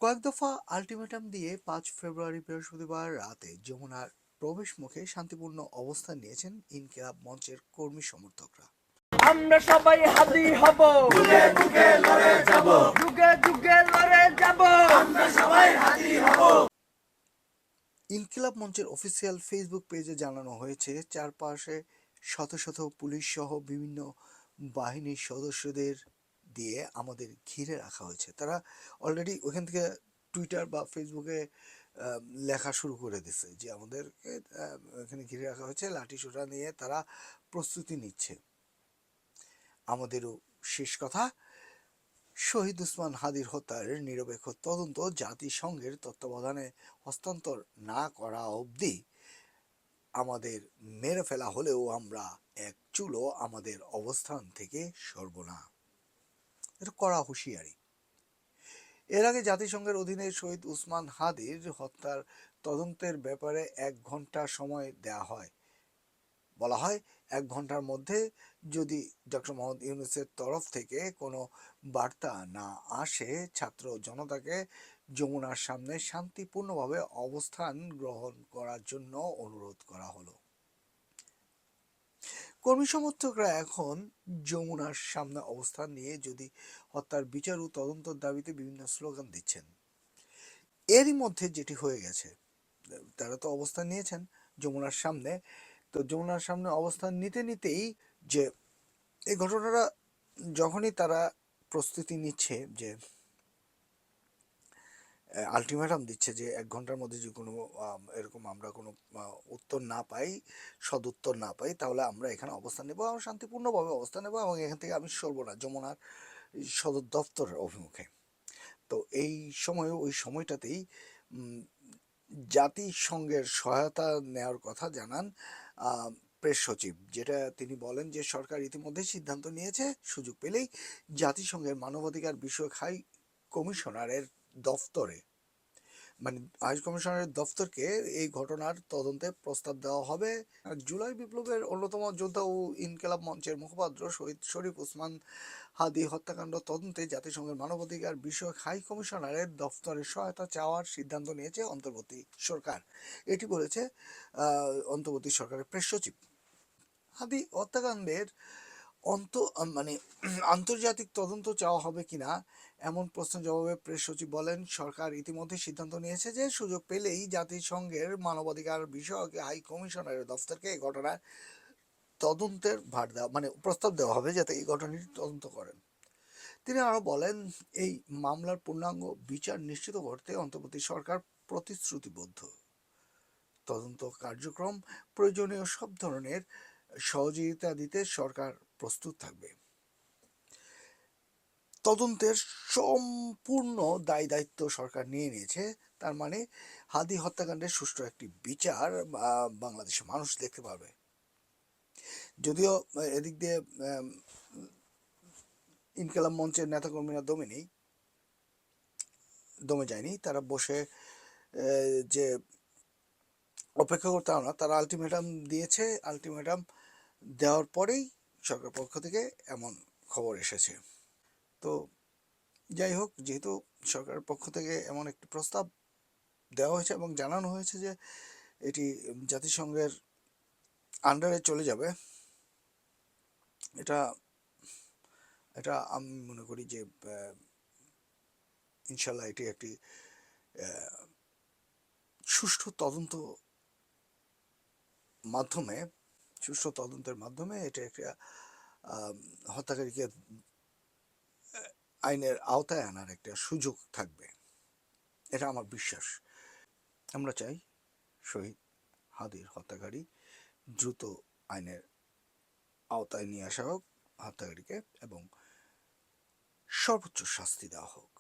কয়েক দফা আলটিমেটাম দিয়ে ৫ ফেব্রুয়ারি বৃহস্পতিবার রাতে যমুনার প্রবেশ মুখে শান্তিপূর্ণ অবস্থান নিয়েছেন ইনকিলাব মঞ্চের কর্মী সমর্থকরা। আমরা সবাই হাদি হব, যুগে যুগে লড়ে যাব, যুগে যুগে লড়ে যাব, আমরা সবাই হাদি হব। ইনকিলাব মঞ্চের অফিসিয়াল ফেসবুক পেজে জানানো হয়েছে, চারপাশে শত শত পুলিশ সহ বিভিন্ন বাহিনীর সদস্যদের দিয়ে আমাদের ঘিরে রাখা হয়েছে। তারা অলরেডি ওখান থেকে টুইটার বা ফেসবুকে লেখা শুরু করে দিছে যে আমাদেরকে এখানে ঘিরে রাখা হয়েছে, লাঠি সোটা নিয়ে তারা প্রস্তুতি নিচ্ছে। আমাদেরও শেষ কথা, শহীদ উসমান হাদির হত্যার নিরপেক্ষ তদন্ত জাতিসংঘের তত্ত্বাবধানে হস্তান্তর না করা অবধি আমাদের মেরে ফেলা হলেও আমরা এক চুলও আমাদের অবস্থান থেকে সরব না। এটা কড়া হুঁশিয়ারি। এর আগে জাতিসংঘের অধীনে শহীদ উসমান হাদির হত্যার তদন্তের ব্যাপারে ১ ঘন্টা সময় দেয়া হয়। বলা হয়, ১ ঘন্টার মধ্যে যদি ডক্টর মোহাম্মদ ইউনূসের তরফ থেকে কোনো বার্তা না আসে, ছাত্র জনতাকে যমুনার সামনে শান্তিপূর্ণভাবে অবস্থান গ্রহণ করার জন্য অনুরোধ করা হলো। কর্মী সমর্থকরা এখন যমুনার সামনে অবস্থান নিয়ে যদি হত্যার বিচার ও তদন্তের দাবিতে বিভিন্ন স্লোগান দিচ্ছেন। এরই মধ্যে যেটি হয়ে গেছে, তারা তো অবস্থান নিয়েছেন যমুনার সামনে, তো যমুনার সামনে অবস্থান নিতে নিতেই যে এই ঘটনাটা যখনই তারা প্রস্তুতি নিচ্ছে, যে আলটিমেটাম দিচ্ছে যে ১ ঘন্টার মধ্যে যে কোনো এরকম আমরা কোনো উত্তর না পাই, সদুত্তর না পাই, তাহলে আমরা এখানে অবস্থান নেব, শান্তিপূর্ণভাবে অবস্থান নেব এবং এখান থেকে আমি সরব না যমুনার সদর দপ্তরের অভিমুখে। তো এই সময় ওই সময়টাতেই জাতিসংঘের সহায়তা নেওয়ার কথা জানান প্রেস সচিব, যেটা তিনি বলেন যে সরকার ইতিমধ্যে সিদ্ধান্ত নিয়েছে সুযোগ পেলেই জাতিসংঘের মানবাধিকার বিষয়ক হাই কমিশনারের দফতরে, মানে হাই কমিশনারের দফতরকে এই ঘটনার তদন্তে প্রস্তাব দেওয়া হবে। জুলাই বিপ্লবের অন্যতম যোদ্ধা ও ইনকিলাব মঞ্চের মুখপাত্র শহীদ শরীফ উসমান হাদি হত্যাকাণ্ড তদন্তে জাতিসংঘের মানবাধিকার বিষয়ক হাই কমিশনারের দফতরের সহায়তা চাওয়ার সিদ্ধান্ত নিয়েছে অন্তর্বর্তী সরকার। এটি বলেছে অন্তর্বর্তী সরকারের প্রেস সচিব। হাদি হত্যাকাণ্ডের মানে আন্তর্জাতিক তদন্ত চাওয়া হবে কিনা এমন প্রশ্নের জবাবে প্রেস সচিব বলেন, সরকার ইতিমধ্যে সিদ্ধান্ত নিয়েছে যে সুযোগ পেলেই জাতিসংঘের মানবাধিকার বিষয়ক হাই কমিশনারের দফতরকে এই ঘটনার তদন্তের ভার দেওয়া, মানে প্রস্তাব দেওয়া হবে যাতে এই ঘটনাটি তদন্ত করেন। তিনি আরো বলেন, এই মামলার পূর্ণাঙ্গ বিচার নিশ্চিত করতে অন্তর্বর্তী সরকার প্রতিশ্রুতিবদ্ধ। তদন্ত কার্যক্রম প্রয়োজনীয় সব ধরনের সহযোগিতা দিতে সরকার প্রস্তুত থাকবে। তদন্তের সম্পূর্ণ দায় দায়িত্ব সরকার নিয়ে নিয়েছে। তার মানে হাদি হত্যাকাণ্ডের সুষ্ঠু একটি বিচার বাংলাদেশের মানুষ দেখতে পারবে। যদিও এদিক দিয়ে ইনকিলাব মঞ্চের নেতাকর্মীরা দমে যায়নি, তারা বসে যে অপেক্ষা করতে না, তারা আলটিমেটাম দিয়েছে। আলটিমেটাম দেওয়ার পরেই সরকার পক্ষ থেকে এমন খবর এসেছে। তো যাই হোক, যেহেতু সরকারের পক্ষ থেকে এমন একটি প্রস্তাব দেওয়া হয়েছে এবং জানানো হয়েছে যে এটি জাতিসংঘের আন্ডারে চলে যাবে, এটা এটা আমি মনে করি যে ইনশাল্লাহ এটি একটি সুষ্ঠু তদন্তের মাধ্যমে এটা একটা হত্যাকারীকে আইনের আওতায় আনার একটা সুযোগ থাকবে, এটা আমার বিশ্বাস। আমরা চাই শহীদ হাদির হত্যাকারী দ্রুত আইনের আওতায় নিয়ে আসা হোক হত্যাকারীকে, এবং সর্বোচ্চ শাস্তি দেওয়া হোক।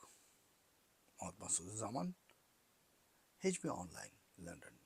Mohammad Masuduzzaman, HB online, London.